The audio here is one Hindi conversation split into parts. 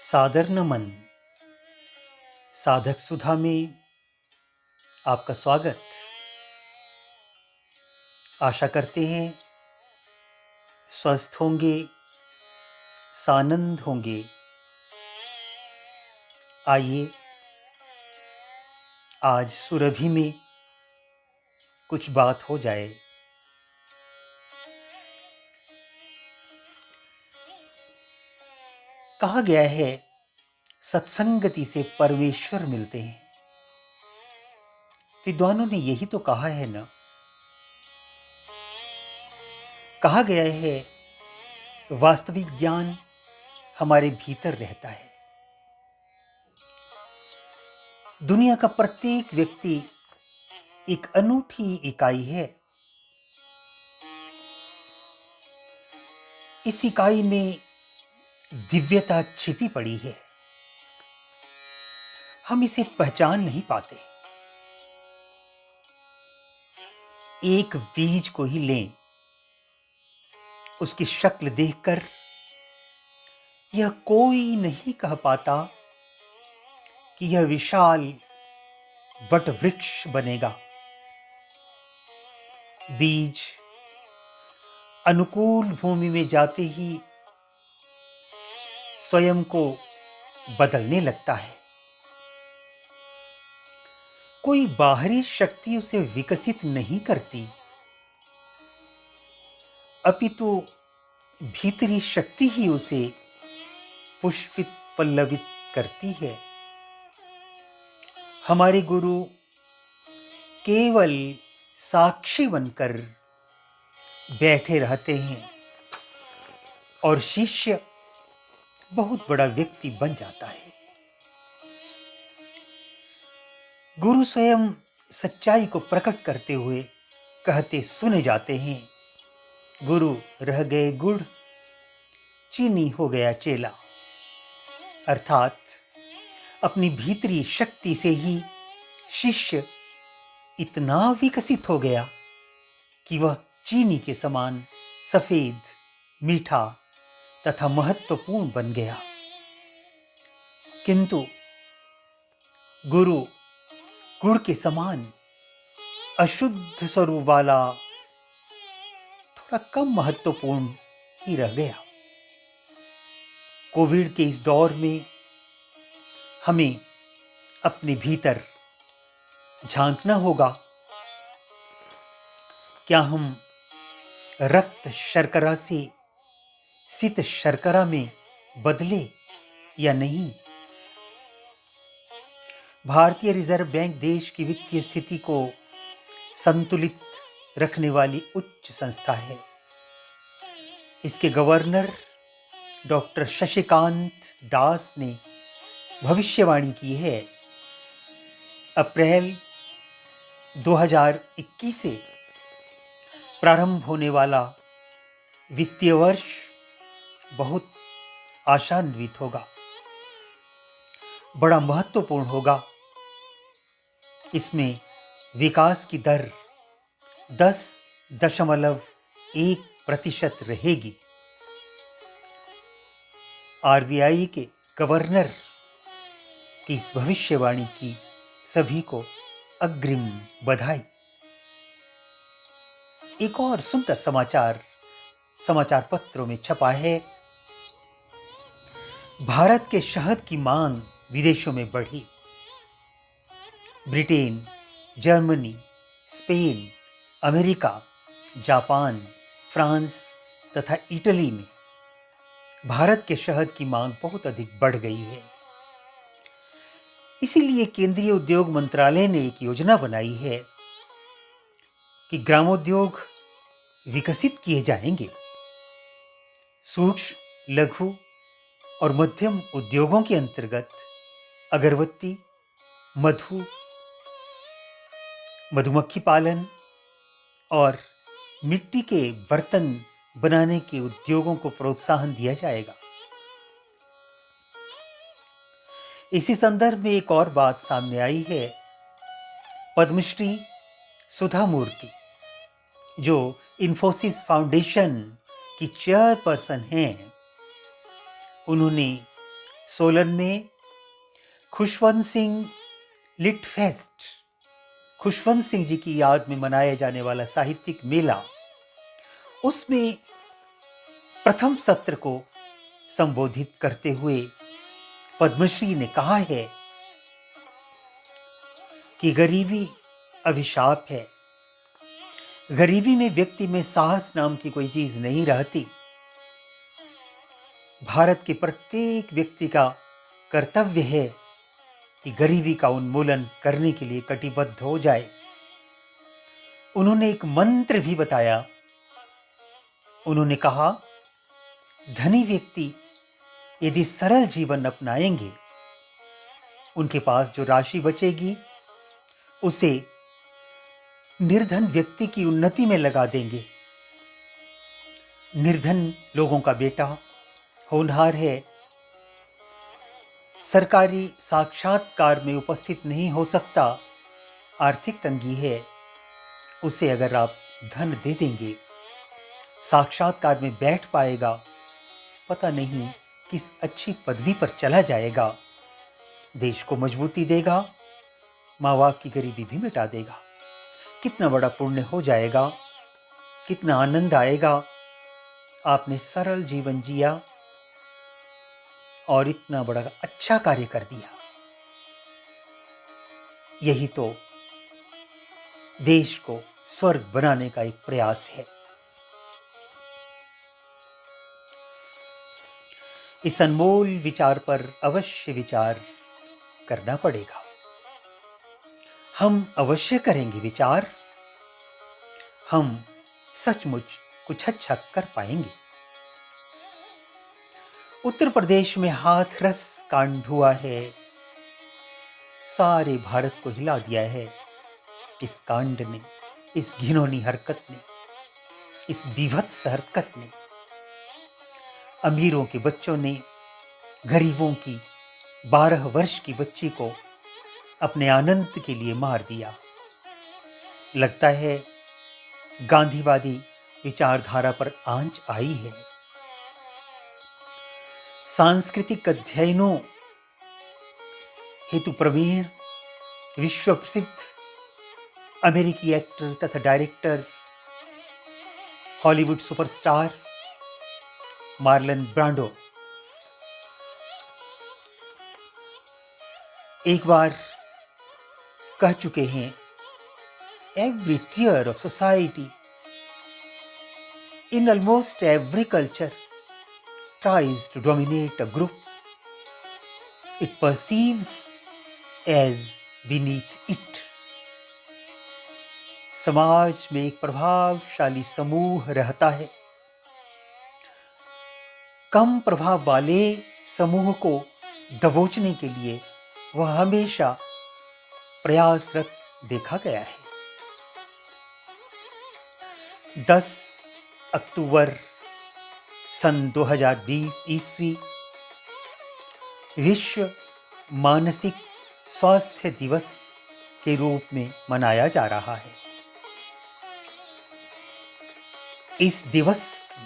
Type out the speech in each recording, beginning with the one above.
सादर नमन। साधक सुधा में आपका स्वागत। आशा करते हैं स्वस्थ होंगे, सानंद होंगे। आइए आज सुरभि में कुछ बात हो जाए। कहा गया है सत्संगति से परमेश्वर मिलते हैं। विद्वानों ने यही तो कहा है ना। कहा गया है वास्तविक ज्ञान हमारे भीतर रहता है। दुनिया का प्रत्येक व्यक्ति एक अनूठी इकाई है। इस इकाई में दिव्यता छिपी पड़ी है। हम इसे पहचान नहीं पाते। एक बीज को ही लें, उसकी शक्ल देखकर यह कोई नहीं कह पाता कि यह विशाल वट वृक्ष बनेगा। बीज अनुकूल भूमि में जाते ही स्वयं को बदलने लगता है। कोई बाहरी शक्ति उसे विकसित नहीं करती, अपितु भीतरी शक्ति ही उसे पुष्पित पल्लवित करती है। हमारे गुरु केवल साक्षी बनकर बैठे रहते हैं और शिष्य बहुत बड़ा व्यक्ति बन जाता है। गुरु स्वयं सच्चाई को प्रकट करते हुए कहते सुने जाते हैं, गुरु रह गए गुड़, चीनी हो गया चेला। अर्थात अपनी भीतरी शक्ति से ही शिष्य इतना विकसित हो गया कि वह चीनी के समान सफेद, मीठा तथा महत्वपूर्ण बन गया। किंतु गुरु गुड़ के समान अशुद्ध स्वरूप वाला थोड़ा कम महत्वपूर्ण ही रह गया। कोविड के इस दौर में हमें अपने भीतर झांकना होगा। क्या हम रक्त शर्करा से शीत शर्करा में बदले या नहीं? भारतीय रिजर्व बैंक देश की वित्तीय स्थिति को संतुलित रखने वाली उच्च संस्था है। इसके गवर्नर डॉक्टर शशिकांत दास ने भविष्यवाणी की है, अप्रैल 2021 से प्रारंभ होने वाला वित्तीय वर्ष बहुत आशान्वित होगा, बड़ा महत्वपूर्ण होगा। इसमें विकास की दर 10.1% रहेगी। आरबीआई के गवर्नर की इस भविष्यवाणी की सभी को अग्रिम बधाई। एक और सुंदर समाचार पत्रों में छपा है, भारत के शहद की मांग विदेशों में बढ़ी। Britain, Germany, Spain, America, Japan, France तथा इटली में भारत के शहद की मांग बहुत अधिक बढ़ गई है। इसीलिए केंद्रीय उद्योग मंत्रालय ने एक योजना बनाई है कि ग्रामोद्योग विकसित किए जाएंगे। सूक्ष्म, लघु और मध्यम उद्योगों के अंतर्गत अगरबत्ती, मधुमक्खी पालन और मिट्टी के बर्तन बनाने के उद्योगों को प्रोत्साहन दिया जाएगा। इसी संदर्भ में एक और बात सामने आई है। पद्मश्री सुधा मूर्ति, जो इन्फोसिस फाउंडेशन की चेयरपर्सन हैं, उन्होंने सोलन में खुशवंत सिंह लिट फेस्ट, खुशवंत सिंह जी की याद में मनाया जाने वाला साहित्यिक मेला, उसमें प्रथम सत्र को संबोधित करते हुए पद्मश्री ने कहा है कि गरीबी अभिशाप है। गरीबी में व्यक्ति में साहस नाम की कोई चीज नहीं रहती। भारत के प्रत्येक व्यक्ति का कर्तव्य है कि गरीबी का उन्मूलन करने के लिए कटिबद्ध हो जाए। उन्होंने एक मंत्र भी बताया। उन्होंने कहा, धनी व्यक्ति यदि सरल जीवन अपनाएंगे, उनके पास जो राशि बचेगी उसे निर्धन व्यक्ति की उन्नति में लगा देंगे। निर्धन लोगों का बेटा होनहार है, सरकारी साक्षात्कार में उपस्थित नहीं हो सकता, आर्थिक तंगी है, उसे अगर आप धन दे देंगे, साक्षात्कार में बैठ पाएगा, पता नहीं किस अच्छी पदवी पर चला जाएगा, देश को मजबूती देगा, माँ बाप की गरीबी भी मिटा देगा। कितना बड़ा पुण्य हो जाएगा, कितना आनंद आएगा। आपने सरल जीवन जिया और इतना बड़ा अच्छा कार्य कर दिया। यही तो देश को स्वर्ग बनाने का एक प्रयास है। इस अनमोल विचार पर अवश्य विचार करना पड़ेगा। हम अवश्य करेंगे विचार, हम सचमुच कुछ अच्छा कर पाएंगे। उत्तर प्रदेश में हाथरस कांड हुआ है, सारे भारत को हिला दिया है। इस कांड ने, इस घिनौनी हरकत ने, इस बीभत्स हरकत ने, अमीरों के बच्चों ने गरीबों की 12 वर्ष की बच्ची को अपने आनंद के लिए मार दिया। लगता है गांधीवादी विचारधारा पर आंच आई है। सांस्कृतिक अध्ययनों हेतु प्रवीण विश्व प्रसिद्ध अमेरिकी एक्टर तथा director, Hollywood superstar Marlon Brando एक बार कह चुके हैं, every tier of society in almost every culture tries to dominate a group it perceives as beneath it. समाज में एक प्रभावशाली समूह रहता है। कम प्रभाव वाले समूह को दबोचने के लिए वह हमेशा प्रयासरत देखा गया है। 10 अक्टूबर सन 2020 ईस्वी विश्व मानसिक स्वास्थ्य दिवस के रूप में मनाया जा रहा है। इस दिवस की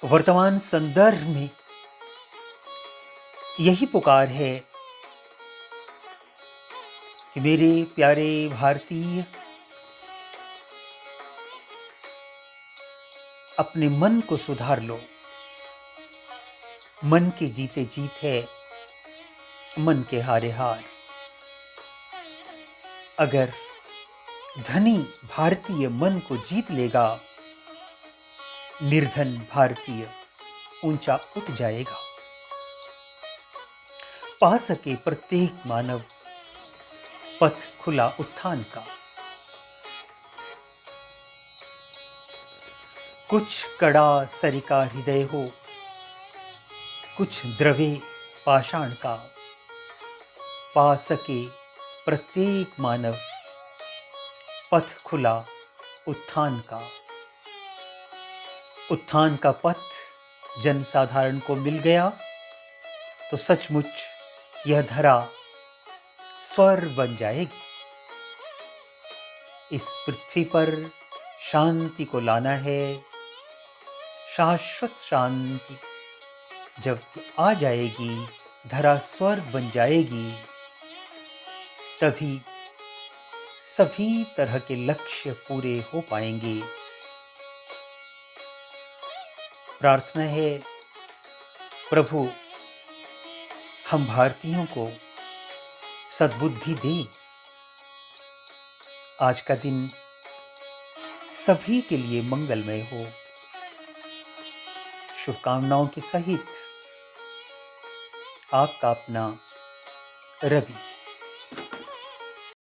वर्तमान संदर्भ में यही पुकार है कि मेरे प्यारे भारतीय, अपने मन को सुधार लो। मन के जीते जीत है, मन के हारे हार। अगर धनी भारतीय मन को जीत लेगा, निर्धन भारतीय ऊंचा उठ जाएगा। पा सके प्रत्येक मानव पथ खुला उत्थान का। कुछ कड़ा सरिका हृदय हो, कुछ द्रवे पाषाण का। पा सके प्रत्येक मानव पथ खुला उत्थान का। उत्थान का पथ जनसाधारण को मिल गया तो सचमुच यह धरा स्वर्ग बन जाएगी। इस पृथ्वी पर शांति को लाना है, शाश्वत शांति, जब आ जाएगी, धरा स्वर्ग बन जाएगी, तभी सभी तरह के लक्ष्य पूरे हो पाएंगे। प्रार्थना है, प्रभु हम भारतीयों को सद्बुद्धि दे। आज का दिन सभी के लिए मंगलमय हो। शुभकामनाओं के सहित आपका अपना रवि।